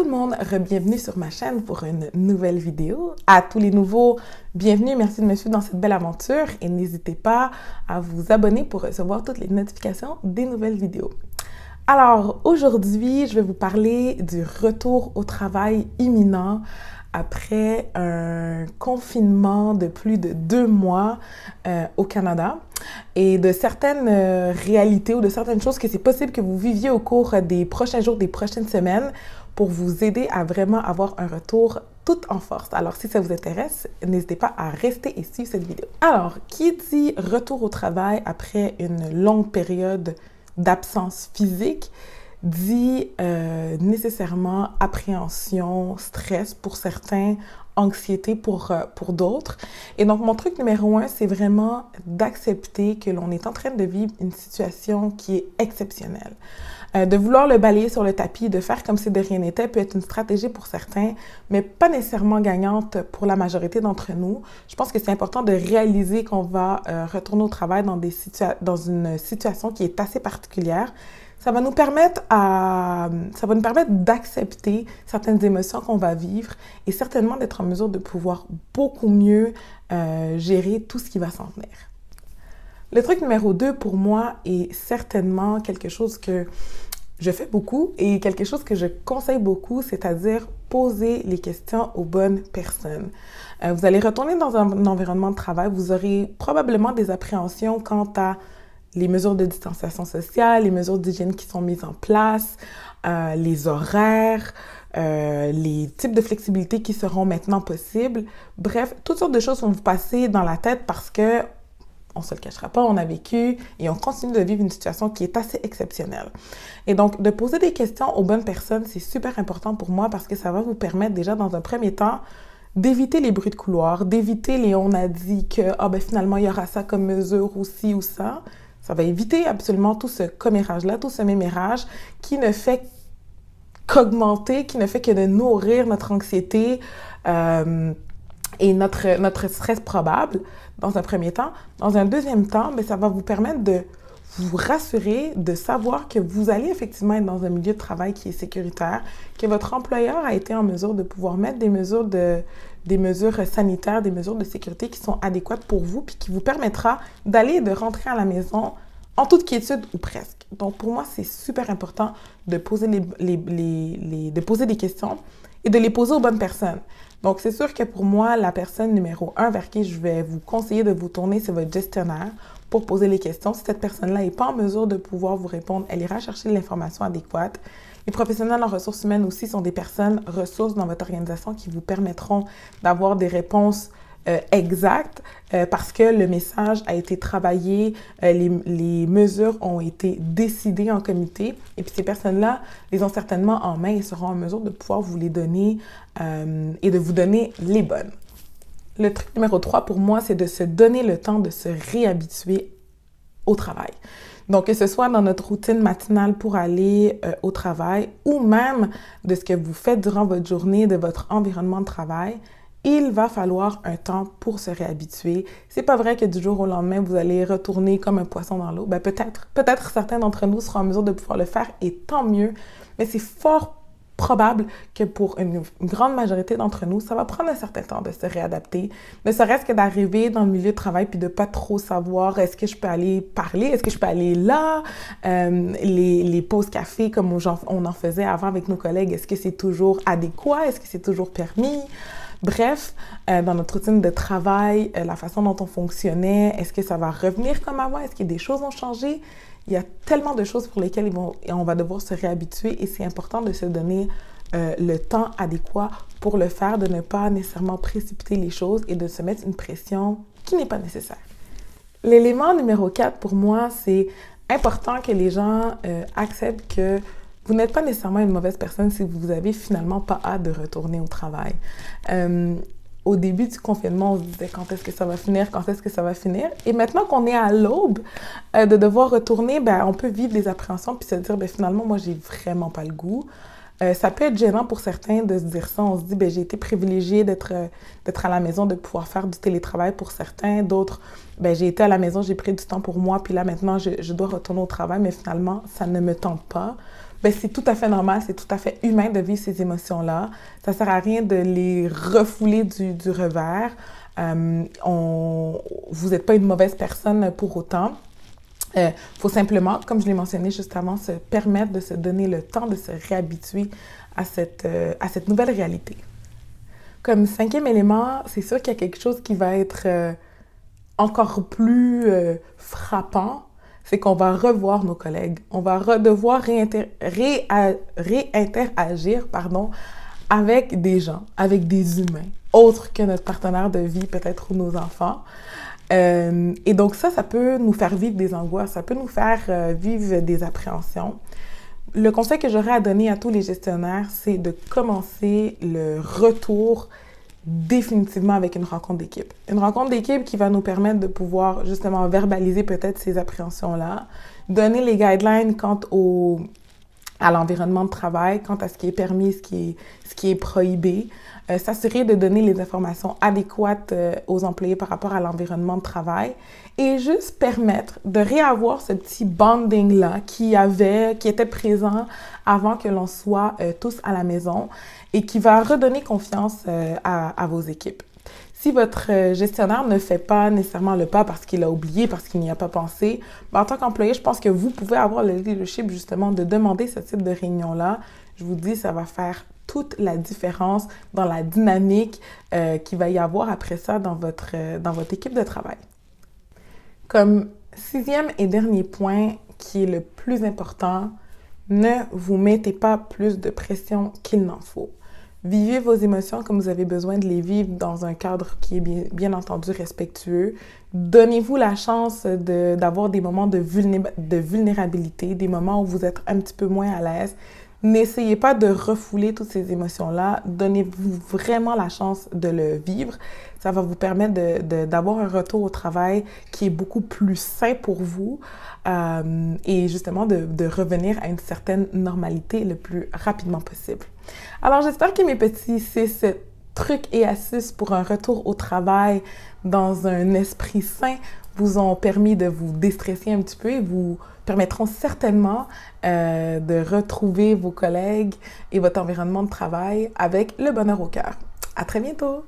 tout le monde, bienvenue sur ma chaîne pour une nouvelle vidéo. À tous les nouveaux, bienvenue, merci de me suivre dans cette belle aventure et n'hésitez pas à vous abonner pour recevoir toutes les notifications des nouvelles vidéos. Alors aujourd'hui, je vais vous parler du retour au travail imminent après un confinement de plus de 2 mois au Canada et de certaines réalités ou de certaines choses que c'est possible que vous viviez au cours des prochains jours, des prochaines semaines pour vous aider à vraiment avoir un retour tout en force. Alors, si ça vous intéresse, n'hésitez pas à rester et suivre cette vidéo. Alors, qui dit retour au travail après une longue période d'absence physique dit nécessairement appréhension, stress pour certains, anxiété pour d'autres. Et donc, mon truc numéro 1, c'est vraiment d'accepter que l'on est en train de vivre une situation qui est exceptionnelle. De vouloir le balayer sur le tapis, de faire comme si de rien n'était, peut être une stratégie pour certains, mais pas nécessairement gagnante pour la majorité d'entre nous. Je pense que c'est important de réaliser qu'on va retourner au travail dans une situation qui est assez particulière. Ça va nous permettre d'accepter certaines émotions qu'on va vivre et certainement d'être en mesure de pouvoir beaucoup mieux gérer tout ce qui va s'en venir. Le truc numéro 2 pour moi est certainement quelque chose que je fais beaucoup et quelque chose que je conseille beaucoup, c'est-à-dire poser les questions aux bonnes personnes. Vous allez retourner dans un environnement de travail, vous aurez probablement des appréhensions quant à les mesures de distanciation sociale, les mesures d'hygiène qui sont mises en place, les horaires, les types de flexibilité qui seront maintenant possibles. Bref, toutes sortes de choses vont vous passer dans la tête parce que, on ne se le cachera pas, on a vécu et on continue de vivre une situation qui est assez exceptionnelle. Et donc, de poser des questions aux bonnes personnes, c'est super important pour moi parce que ça va vous permettre déjà dans un premier temps d'éviter les bruits de couloir, d'éviter les on a dit que finalement il y aura ça comme mesure ou ci ou ça. Ça va éviter absolument tout ce commérage-là, tout ce mémérage qui ne fait qu'augmenter, qui ne fait que de nourrir notre anxiété et notre stress probable dans un premier temps. Dans un deuxième temps, ça va vous permettre de vous rassurer, de savoir que vous allez effectivement être dans un milieu de travail qui est sécuritaire, que votre employeur a été en mesure de pouvoir mettre des mesures sanitaires, des mesures de sécurité qui sont adéquates pour vous, puis qui vous permettra d'aller et de rentrer à la maison en toute quiétude ou presque. Donc, pour moi, c'est super important de poser de poser des questions et de les poser aux bonnes personnes. Donc, c'est sûr que pour moi, la personne numéro 1 vers qui je vais vous conseiller de vous tourner, c'est votre gestionnaire pour poser les questions. Si cette personne-là n'est pas en mesure de pouvoir vous répondre, elle ira chercher l'information adéquate. Les professionnels en ressources humaines aussi sont des personnes ressources dans votre organisation qui vous permettront d'avoir des réponses exactes parce que le message a été travaillé, les mesures ont été décidées en comité et puis ces personnes-là les ont certainement en main et seront en mesure de pouvoir vous les donner et de vous donner les bonnes. Le truc numéro 3 pour moi, c'est de se donner le temps de se réhabituer au travail. Donc, que ce soit dans notre routine matinale pour aller au travail ou même de ce que vous faites durant votre journée, de votre environnement de travail, il va falloir un temps pour se réhabituer. C'est pas vrai que du jour au lendemain, vous allez retourner comme un poisson dans l'eau. Peut-être certains d'entre nous seront en mesure de pouvoir le faire et tant mieux, mais c'est fort probable que pour une grande majorité d'entre nous, ça va prendre un certain temps de se réadapter. Ne serait-ce que d'arriver dans le milieu de travail puis de pas trop savoir est-ce que je peux aller parler, est-ce que je peux aller là, les pauses café comme on en faisait avant avec nos collègues, est-ce que c'est toujours adéquat, est-ce que c'est toujours permis? Bref, dans notre routine de travail, la façon dont on fonctionnait, est-ce que ça va revenir comme avant? Est-ce que des choses ont changé? Il y a tellement de choses pour lesquelles on va devoir se réhabituer et c'est important de se donner le temps adéquat pour le faire, de ne pas nécessairement précipiter les choses et de se mettre une pression qui n'est pas nécessaire. L'élément numéro 4 pour moi, c'est important que les gens acceptent que vous n'êtes pas nécessairement une mauvaise personne si vous avez finalement pas hâte de retourner au travail. Au début du confinement, on se disait quand est-ce que ça va finir, quand est-ce que ça va finir. Et maintenant qu'on est à l'aube de devoir retourner, on peut vivre des appréhensions puis se dire finalement, moi, j'ai vraiment pas le goût. Ça peut être gênant pour certains de se dire ça. On se dit, j'ai été privilégiée d'être à la maison, de pouvoir faire du télétravail pour certains. D'autres, j'ai été à la maison, j'ai pris du temps pour moi, puis là, maintenant, je dois retourner au travail, mais finalement, ça ne me tente pas. ben c'est tout à fait normal, c'est tout à fait humain de vivre ces émotions-là. Ça sert à rien de les refouler du revers. Vous n'êtes pas une mauvaise personne pour autant. Faut simplement, comme je l'ai mentionné juste avant, se permettre de se donner le temps de se réhabituer à cette nouvelle réalité. Comme 5e élément, c'est sûr qu'il y a quelque chose qui va être encore plus frappant, c'est qu'on va revoir nos collègues. On va devoir réinteragir avec des gens, avec des humains, autres que notre partenaire de vie peut-être ou nos enfants. Et donc ça peut nous faire vivre des angoisses, ça peut nous faire vivre des appréhensions. Le conseil que j'aurais à donner à tous les gestionnaires, c'est de commencer le retour définitivement avec une rencontre d'équipe. Une rencontre d'équipe qui va nous permettre de pouvoir justement verbaliser peut-être ces appréhensions-là, donner les guidelines quant à l'environnement de travail, quant à ce qui est permis, ce qui est prohibé, s'assurer de donner les informations adéquates aux employés par rapport à l'environnement de travail et juste permettre de réavoir ce petit bonding-là qui était présent avant que l'on soit tous à la maison et qui va redonner confiance à vos équipes. Si votre gestionnaire ne fait pas nécessairement le pas parce qu'il a oublié, parce qu'il n'y a pas pensé, en tant qu'employé, je pense que vous pouvez avoir le leadership justement de demander ce type de réunion-là. Je vous dis, ça va faire toute la différence dans la dynamique qu'il va y avoir après ça dans votre équipe de travail. Comme 6e et dernier point qui est le plus important, ne vous mettez pas plus de pression qu'il n'en faut. Vivez vos émotions comme vous avez besoin de les vivre dans un cadre qui est bien entendu respectueux. Donnez-vous la chance d'avoir des moments de vulnérabilité, des moments où vous êtes un petit peu moins à l'aise. N'essayez pas de refouler toutes ces émotions-là. Donnez-vous vraiment la chance de le vivre. Ça va vous permettre d'avoir un retour au travail qui est beaucoup plus sain pour vous et justement de revenir à une certaine normalité le plus rapidement possible. Alors, j'espère que mes petits 6 trucs et astuces pour un retour au travail dans un esprit sain vous ont permis de vous déstresser un petit peu et vous permettront certainement de retrouver vos collègues et votre environnement de travail avec le bonheur au cœur. À très bientôt!